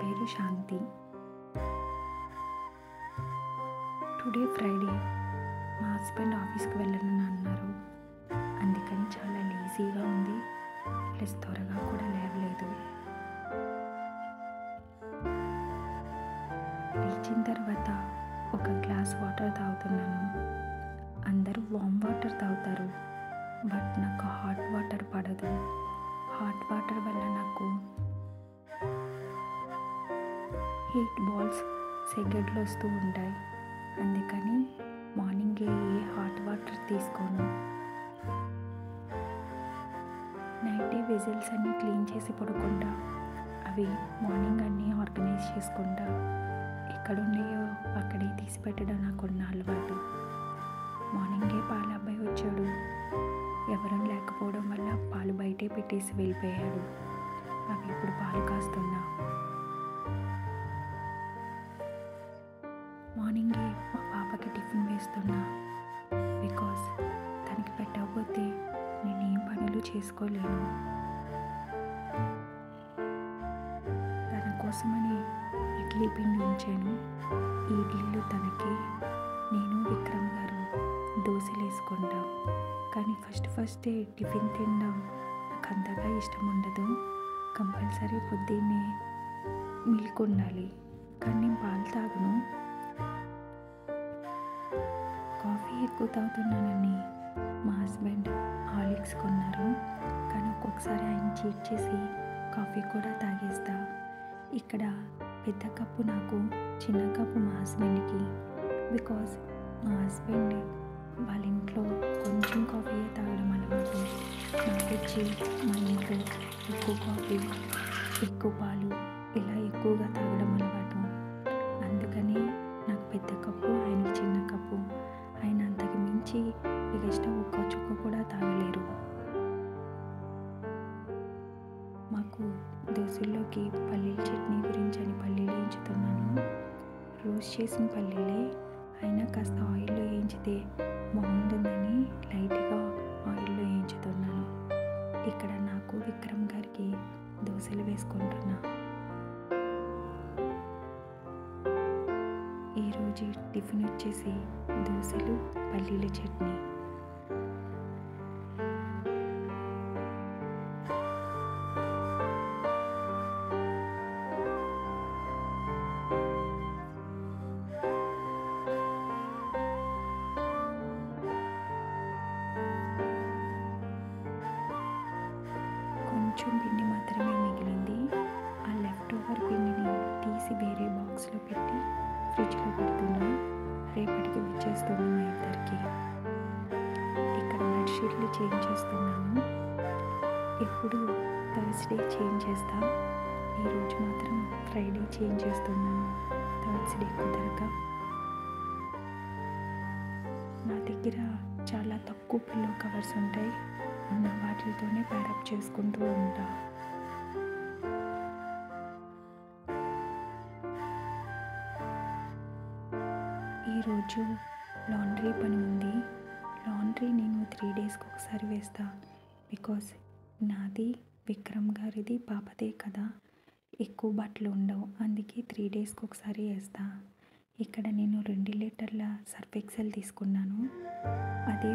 పేరు Shanti. Today Friday. మా husband ఆఫీస్కి వెళ్ళనని అన్నారు. అందుకని చాలా లేజీగా ఉంది, ప్లస్ త్వరగా కూడా లేవలేదు. లేచిన తర్వాత ఒక గ్లాస్ వాటర్ తాగుతున్నాను. అందరూ వామ్ వాటర్ తాగుతారు, బట్ నాకు హాట్ వాటర్ పడదు. హాట్ వాటర్ వల్ల నాకు హీట్ బాల్స్ సెగడ్లు వస్తూ ఉంటాయి. అందుకని మార్నింగే ఏ హాట్ వాటర్ తీసుకోను. నైటే వెజల్స్ అన్నీ క్లీన్ చేసి పడుకుంటా. అవి మార్నింగ్ అన్నీ ఆర్గనైజ్ చేసుకుంటా. ఎక్కడున్నాయో అక్కడే తీసి పెట్టడం నాకున్న అలవాటు. మార్నింగే పాల అబ్బాయి వచ్చాడు. ఎవరూ లేకపోవడం వల్ల పాలు బయటే పెట్టేసి వెళ్ళిపోయాడు. అవి ఇప్పుడు పాలు కాస్తున్నా. మార్నింగే మా పాపకి టిఫిన్ వేస్తున్నా. బికాస్ తనకి పెట్టకపోతే నేనేం పనులు చేసుకోలేను. తన కోసమని ఇడ్లీ పిండి ఉంచాను. ఈ ఇడ్లీలు తనకి, నేను విక్రమ్ గారు దోశలు వేసుకుంటాం. కానీ ఫస్ట్ టిఫిన్ తినడం నాకు అంతగా ఇష్టం ఉండదు. కంపల్సరీ పొద్దున్నే మిల్క్ ఉండాలి, కానీ నేను పాలు తాగను. కాఫీ ఎక్కువ తాగుతున్నానని మా హస్బెండ్ హార్లిక్స్ కొన్నారు. కానీ ఒక్కొక్కసారి ఆయన చీట్ చేసి కాఫీ కూడా తాగేస్తా. ఇక్కడ పెద్ద కప్పు నాకు, చిన్న కప్పు మా హస్బెండ్కి. బికాజ్ మా హస్బెండ్ వాళ్ళ ఇంట్లో కొంచెం కాఫీ తాగడం అలవాటు. నాకు వచ్చి మా ఇంట్లో ఎక్కువ కాఫీ, ఎక్కువ పాలు ఇలా ఎక్కువగా తాగడం అలవాటు. అందుకని నాకు పెద్ద కప్పు, ఆయనకి చిన్న కప్పు. ఆయన అంతకు మించి ఎక్స్ట్రా ఒక్క చుక్క కూడా తాగలేరు. మాకు దోశల్లోకి పల్లీల చట్నీ గురించి అని పల్లీలు వేయించుతున్నాను. రోస్ట్ చేసిన పల్లీలే, అయినా కాస్త ఆయిల్లో వేయించితే బాగుంటుందని లైట్గా ఆయిల్లో వేయించుతున్నాను. ఇక్కడ నాకు విక్రమ్ గారికి దోశలు వేసుకుంటున్నా. ఈరోజు టిఫిన్ వచ్చేసి దోశలు, పల్లీల చట్నీ. కొంచెం పిండి మాత్రమే మిగిలింది. ఆ లెఫ్ట్ ఓవర్ పిండిని తీసి వేరే బాక్స్లో పెట్టి ఫ్రిడ్జ్లో పెడుతున్నా. రేపటికి వచ్చేస్తున్నాం మా ఇద్దరికి. ఇక్కడ బెడ్షీట్లు చేంజ్ చేస్తున్నాను. ఎప్పుడు థర్స్డే చేంజ్ చేస్తా. ఈరోజు మాత్రం ఫ్రైడే చేంజ్ చేస్తున్నాను. థర్స్డే కుదరక. నా దగ్గర చాలా తక్కువ పిల్లో కవర్స్ ఉంటాయి. ఉన్న వాటితోనే ప్యారప్ చేసుకుంటూ ఉంటా. ఈరోజు లాండ్రీ పని ఉంది. లాండ్రీ నేను 3 డేస్కి ఒకసారి వేస్తా. బికాస్ నాది, విక్రమ్ గారిది, పాపదే కదా, ఎక్కువ బట్టలు ఉండవు. అందుకే 3 డేస్కి ఒకసారి వేస్తా. ఇక్కడ నేను 2 లీటర్ల సర్ఫ్ ఎక్సెల్ తీసుకున్నాను. అదే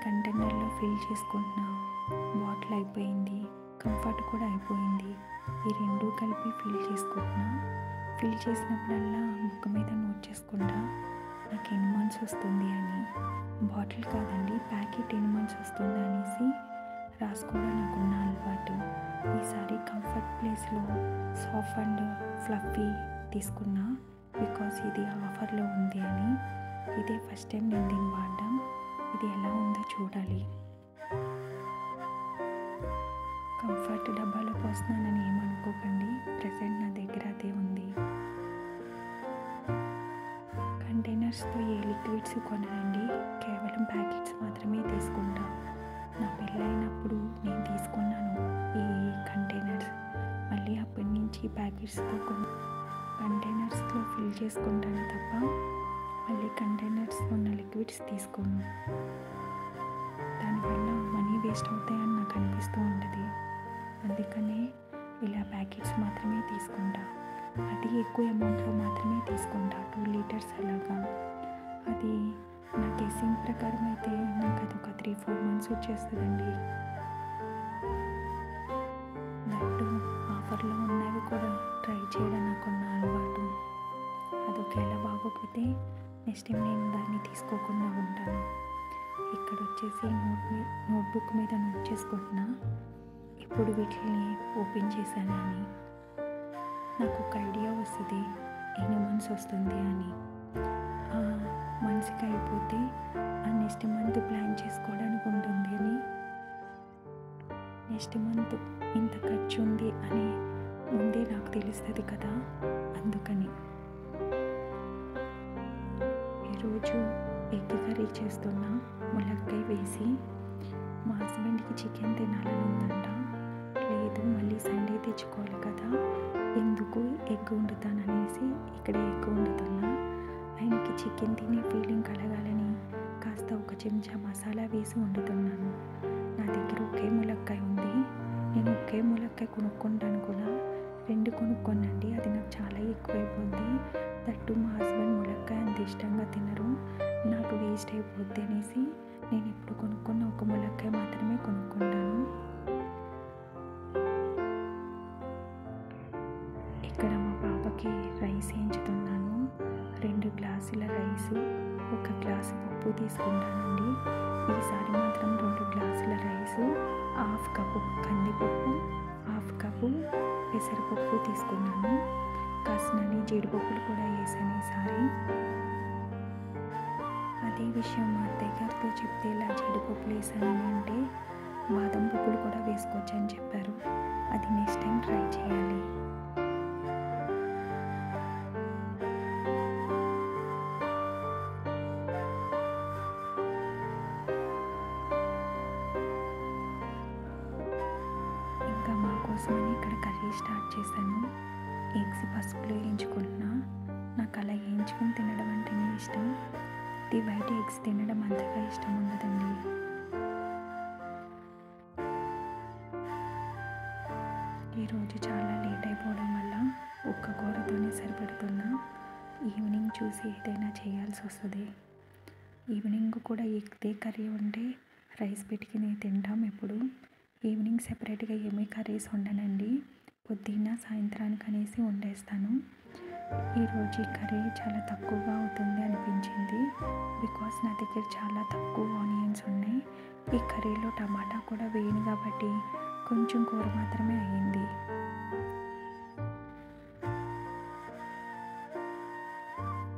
కంటైనర్లో ఫిల్ చేసుకుంటున్నా. బాటిల్ అయిపోయింది, కంఫర్ట్ కూడా అయిపోయింది. ఈ రెండు కలిపి ఫిల్ చేసుకుంటున్నా. ఫిల్ చేసినప్పుడల్లా బుక్ మీద నోట్ చేసుకుంటా నాకు ఎన్ని మంత్స్ వస్తుంది అని. బాటిల్ కాదండి, ప్యాకెట్ ఎన్ని మంత్స్ వస్తుంది అనేసి రాసుకోవడం నాకున్న అలవాటు. ఈసారి కంఫర్ట్ ప్లేస్లో సాఫ్ట్ అండ్ ఫ్లఫీ తీసుకున్నా. బికాస్ ఇది ఆఫర్లో ఉంది అని. ఇదే ఫస్ట్ టైం నేను దీన్ని వాడడం. ఇది ఎలా ఉందో చూడాలి. కంఫర్ట్ డబ్బాలో పోస్తున్నానని ఏమనుకోకండి, ప్రెసెంట్ నా దగ్గర అదే ఉంది. కంటైనర్స్తో ఏ లిక్విడ్స్ కొననండి, కేవలం ప్యాకెట్స్ మాత్రమే తీసుకుంటా. నా పెళ్ళైనప్పుడు నేను తీసుకున్నాను ఈ కంటైనర్స్. మళ్ళీ అప్పటి నుంచి ప్యాకెట్స్తో కంటైనర్స్లో ఫిల్ చేసుకుంటాను తప్ప మళ్ళీ కంటైనర్స్ ఉన్న లిక్విడ్స్ తీసుకోను. దానివల్ల మనీ వేస్ట్ అవుతాయని నాకు అనిపిస్తూ ఉంటుంది. అందుకనే ఇలా ప్యాకెట్ ప్యాకెట్స్ మాత్రమే తీసుకుంటా. అది ఎక్కువ అమౌంట్లో మాత్రమే తీసుకుంటా, 2 లీటర్స్ అలాగా. అది నా గెస్సింగ్ ప్రకారం అయితే నాకు అదొక 3-4 మంత్స్ వచ్చేస్తుందండి. దట్టు ఆఫర్లో ఉన్నవి కూడా ట్రై చేయడం నాకున్న అలవాటు. అదొకేలా బాగోకపోతే నెక్స్ట్ టైం నేను దాన్ని తీసుకోకుండా ఉంటాను. ఇక్కడ వచ్చేసి నోట్బుక్ మీద నోట్ చేసుకుంటున్నా ఇప్పుడు వీటిని ఓపెన్ చేశానని. నాకు ఒక ఐడియా వస్తుంది ఎన్ని మంత్స్ వస్తుంది అని. ఆ మంత్స్కి అయిపోతే ఆ నెక్స్ట్ మంత్ ప్లాన్ చేసుకోవడానికి ఉంటుంది అని, నెక్స్ట్ మంత్ ఇంత ఖర్చు ఉంది అని ముందే నాకు తెలుస్తుంది కదా, అందుకని. ఈరోజు ఎగ్ కర్రీ చేస్తున్నా, ములక్కాయ వేసి. మా హస్బెండ్కి చికెన్ తినాలని ఉందంట. లేదు మళ్ళీ సండే తెచ్చుకోవాలి కదా, ఎందుకు ఎగ్ వండుతాననేసి ఇక్కడ ఎగ్ వండుతున్నా. ఆయనకి చికెన్ తినే ఫీలింగ్ కలగాలని కాస్త ఒక చెంచా మసాలా వేసి వండుతున్నాను. నా దగ్గర ఒకే ములక్కాయ ఉంది. నేను ఒకే ములక్కాయ కొనుక్కుంటాను కూడా, 2 కొనుక్కోనండి, అది నాకు చాలా ఎక్కువైపోద్ది. దట్టు మా హస్బెండ్ ములక్కాయ అంత ఇష్టంగా తినరు, నాకు వేస్ట్ అయిపోద్ది అనేసి నేను ఇప్పుడు కొనుక్కున్న ఒక ములక్కాయ మాత్రమే కొనుక్కుంటాను. ఇక్కడ మా పాపకి రైస్ వేయించుతున్నాను. 2 గ్లాసుల రైసు, 1 గ్లాసు పప్పు తీసుకుంటానండి. ఈసారి మాత్రం 2 గ్లాసుల రైసు, 1/2 కప్పు కందిపప్పు, 1/2 కప్పు పెసరపప్పు తీసుకున్నాను. కాసినని జీడిపప్పులు కూడా వేసాను ఈసారి. అదే విషయం మా అత్తయ్య గారితో చెప్తే ఇలా జీడిపప్పులు వేసానని అంటే బాదం పప్పులు కూడా వేసుకోవచ్చు అని చెప్పారు. అది నెక్స్ట్ టైం ట్రై చేయాలి. ఇంకా మా కోసమని ఇక్కడ కర్రీ స్టార్ట్ చేశాను. ఎగ్స్ పసుపులో వేయించుకుంటున్నా. నాకు అలా వేయించుకొని తినడం అంటేనే ఇష్టం. ది వైట్ ఎగ్స్ తినడం అంతగా ఇష్టం ఉండదండి. ఈరోజు చాలా లేట్ అయిపోవడం వల్ల ఒక్క కూరతోనే సరిపెడుతున్నా. ఈవినింగ్ చూసి ఏదైనా చేయాల్సి వస్తుంది. ఈవినింగ్ కూడా ఎగ్దే కర్రీ ఉంటే రైస్ పెట్టుకుని తింటాం ఎప్పుడు. ఈవినింగ్ సెపరేట్గా ఏమీ కర్రీస్ వండనండి, పొద్దున్న సాయంత్రానికి అనేసి వండేస్తాను. ఈరోజు ఈ కర్రీ చాలా తక్కువగా అవుతుంది అనిపించింది, బికాస్ నా దగ్గర చాలా తక్కువ ఆనియన్స్ ఉన్నాయి. ఈ కర్రీలో టమాటా కూడా వేయను కాబట్టి కొంచెం కూర మాత్రమే అయ్యింది.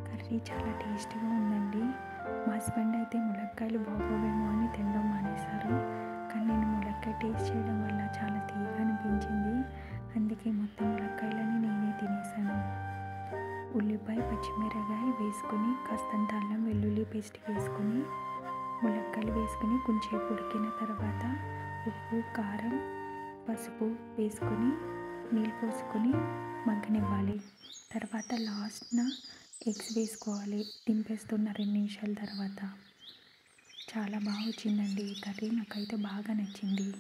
కర్రీ చాలా టేస్టీగా ఉందండి. మా హస్బెండ్ అయితే ములక్కాయలు బాగోవేమో అని తినడం మానేశారు. కానీ నేను ములక్కాయ టేస్ట్ చేయడం వల్ల చాలా తీయగా అనిపించింది. అందుకే మొత్తం ములక్కాయలని నేనే తినేసాను. ఉల్లిపాయ పచ్చిమిరకాయ వేసుకొని కాస్తంత అల్లం వెల్లుల్లి పేస్ట్ వేసుకొని ములక్కాయలు వేసుకొని కొంచెం ఉడికిన తర్వాత ఉప్పు కారం పసుపు వేసుకొని నీళ్ళు పోసుకొని మగ్గనివ్వాలి. తర్వాత లాస్ట్న ఎగ్స్ వేసుకోవాలి దింపేస్తున్న 2 నిమిషాల తర్వాత. చాలా బాగా వచ్చిందండి ఈ కర్రీ, నాకైతే బాగా నచ్చింది.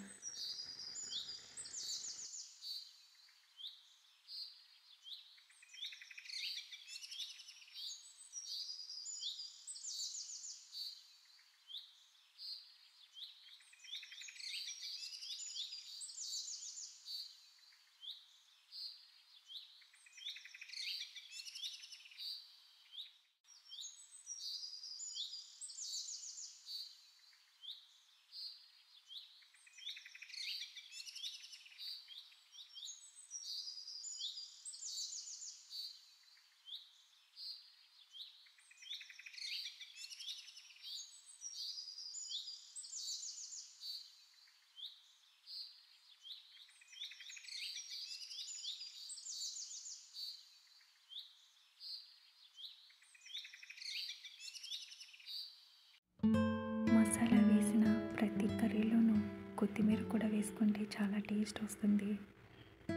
మసాలా వేసిన ప్రతి కర్రీలోనూ కొత్తిమీర కూడా వేసుకుంటే చాలా టేస్ట్ వస్తుంది.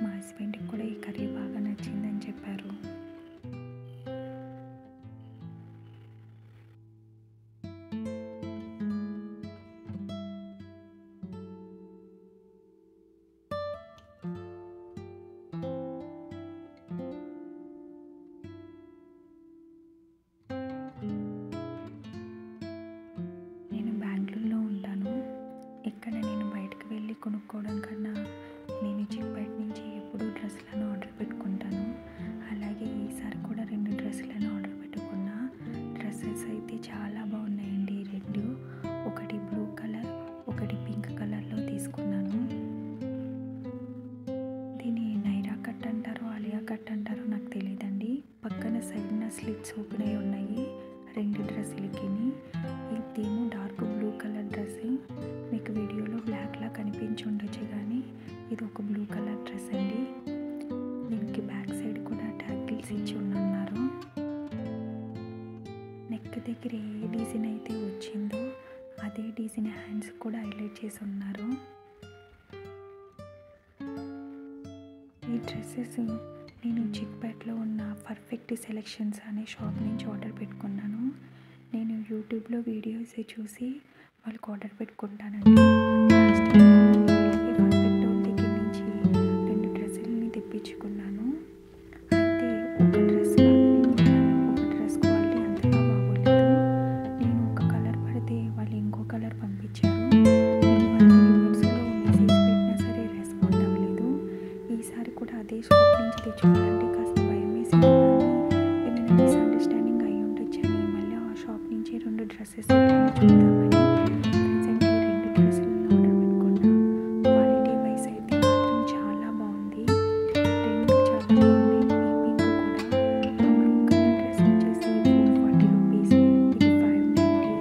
మా హస్బెండ్కి కూడా ఈ కర్రీ బాగా నచ్చిందని చెప్పారు. కట్ అంటారో నాకు తెలియదండి. పక్కన సైడ్న స్లిట్స్ ఓపెన్ అయి ఉన్నాయి 2 డ్రెస్సులకి. ఇదేమో డార్క్ బ్లూ కలర్ డ్రెస్. మీకు వీడియోలో బ్లాక్లా కనిపించి ఉండొచ్చు, కానీ ఇది ఒక బ్లూ కలర్ డ్రెస్ అండి. దీనికి బ్యాక్ సైడ్ కూడా ట్యాగిల్స్ ఇచ్చి ఉన్నారు. నెక్ దగ్గర ఏ డిజైన్ అయితే వచ్చిందో అదే డిజైన్ హ్యాండ్స్ కూడా హైలైట్ చేసి ఉన్నారు. ఈ డ్రెస్సెస్ నేను చిక్పేటలో ఉన్న పర్ఫెక్ట్ సెలెక్షన్స్ అనే షాప్ నుంచి ఆర్డర్ పెట్టుకున్నాను. నేను యూట్యూబ్లో వీడియోస్ చూసి వాళ్ళకి ఆర్డర్ పెట్టుకుంటానండి. లాస్ట్ టైం కూడా ఇలాగే పర్ఫెక్ట్ వాళ్ళ దగ్గర నుంచి 2 డ్రెస్సులని తెప్పించుకున్నాను. అయితే ఒక డ్రెస్ క్వాలిటీ అంతగా బాగోలేదు. నేను ఒక కలర్ పడితే వాళ్ళు ఇంకో కలర్ పంపించారు. నేను వాళ్ళకి రివర్స్లో మెసేజ్ పెట్టినా సరే రెస్పాండ్ అవ్వలేదు. ఈసారి కూడా అదే షాప్ నుంచి తెచ్చుకోవాలంటే కాస్త భయం వేసింది, కానీ ఏమైనా మిస్అండర్స్టాండింగ్ అయ్యి ఉండొచ్చని మళ్ళీ ఆ షాప్ నుంచి 2 డ్రెస్సెస్ చూద్దామని ప్రజెంట్ ఈ 2 డ్రెస్సులను ఆర్డర్ పెట్టుకున్నా. క్వాలిటీ వైజ్ అయితే మాత్రం చాలా బాగుంది. 2 చాలా బాగున్నాయి. ఈ పింక్ కూడా, ఆ బ్లూ కలర్ డ్రెస్ వచ్చేసి 440 రూపీస్, ఇది 590.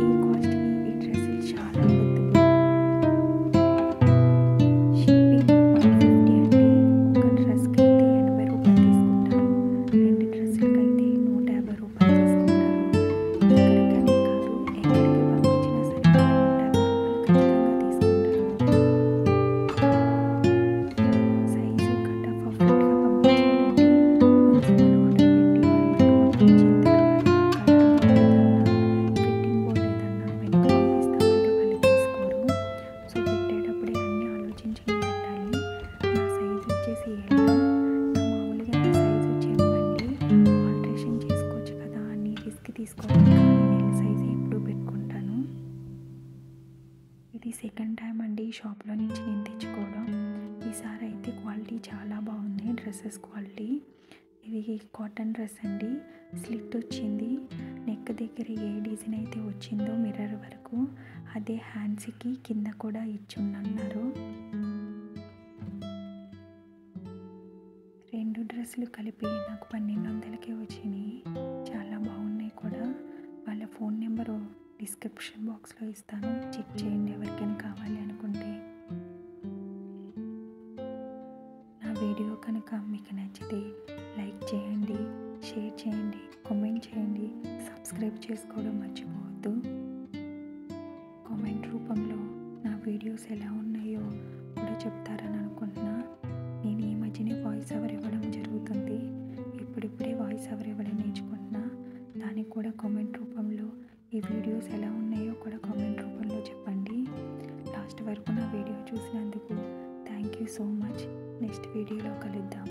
ఈ కాస్ట్కి ఈ డ్రెస్సులు చాలా వర్తబుల్. షిప్పింగ్ 150 అండి. ఒక డ్రెస్కి అయితే 80 రూపాయలు తీసుకుంటారు, 2 డ్రెస్సులకి అయితే 150 రూపాయలు తీసుకుంటారు. ఇక్కడికనే కాదు, ఎక్కడికి పంపించినా సరే 150 రూపాయలు ఖచ్చితంగా తీసుకుంటారు. సైజు గట్రా పర్ఫెక్ట్గా పంపించారండి. వన్స్ మనం ఆర్డర్ పెట్టి వాళ్ళు మనకు పంపించిన తర్వాత కలర్ బాగాలేదన్నా, ఫిట్టింగ్ బాగాలేదన్నా వెనక పంపిస్తామంటే వాళ్ళు తీసుకోరు. సో పెట్టేటప్పుడే అన్నీ ఆలోచించుకుని పెట్టాలి. నా సైజు వచ్చేసి ఎల్. నా మామూలుగా నా సైజు వచ్చి ఎం అండి. ఆల్ట్రేషన్ చేసుకోవచ్చు కదా అని రిస్క్ తీసుకోవడానికి నేను ఎల్ సైజు ఎప్పుడూ పెట్టుకుంటాను. ఇది సెకండ్ టైం అండి ఈ షాప్లో నుంచి నేను తెచ్చుకోవడం. ఈసారి అయితే క్వాలిటీ చాలా బాగుంది, డ్రెస్సెస్ క్వాలిటీ. ఇది కాటన్ డ్రెస్ అండి. స్లిట్ వచ్చింది. నెక్ దగ్గర ఏ డిజైన్ అయితే వచ్చిందో మిర్రర్ వరకు అదే హ్యాండ్స్కి కింద కూడా ఇచ్చున్నారు. 2 డ్రెస్సులు కలిపి నాకు 1200కే వచ్చినాయి. చాలా బాగున్నాయి కూడా. వాళ్ళ ఫోన్ నెంబరు డిస్క్రిప్షన్ బాక్స్లో ఇస్తాను, చెక్ చేయండి ఎవరికైనా కావాలి అనుకుంటే. నా వీడియో కనుక మీకు నచ్చితే లైక్ చేయండి, షేర్ చేయండి, కామెంట్ చేయండి, సబ్స్క్రైబ్ చేసుకోవడం మర్చిపోవద్దు. కామెంట్ రూపంలో నా వీడియోస్ ఎలా ఉన్నాయో కూడా చెప్తారని అనుకుంటున్నా. నేను ఈ మధ్యనే వాయిస్ ఓవర్ ఇవ్వడం జరుగుతుంది. ఇప్పుడిప్పుడే వాయిస్ ఓవర్ ఇవ్వడం నేర్చుకుంటున్నా. దానికి కూడా కామెంట్ రూపంలో ఈ వీడియోస్ ఎలా ఉన్నాయో కూడా కామెంట్ రూపంలో చెప్పండి. లాస్ట్ వరకు నా వీడియో చూసినందుకు thank you so much. Next వీడియోలో కలుద్దాం.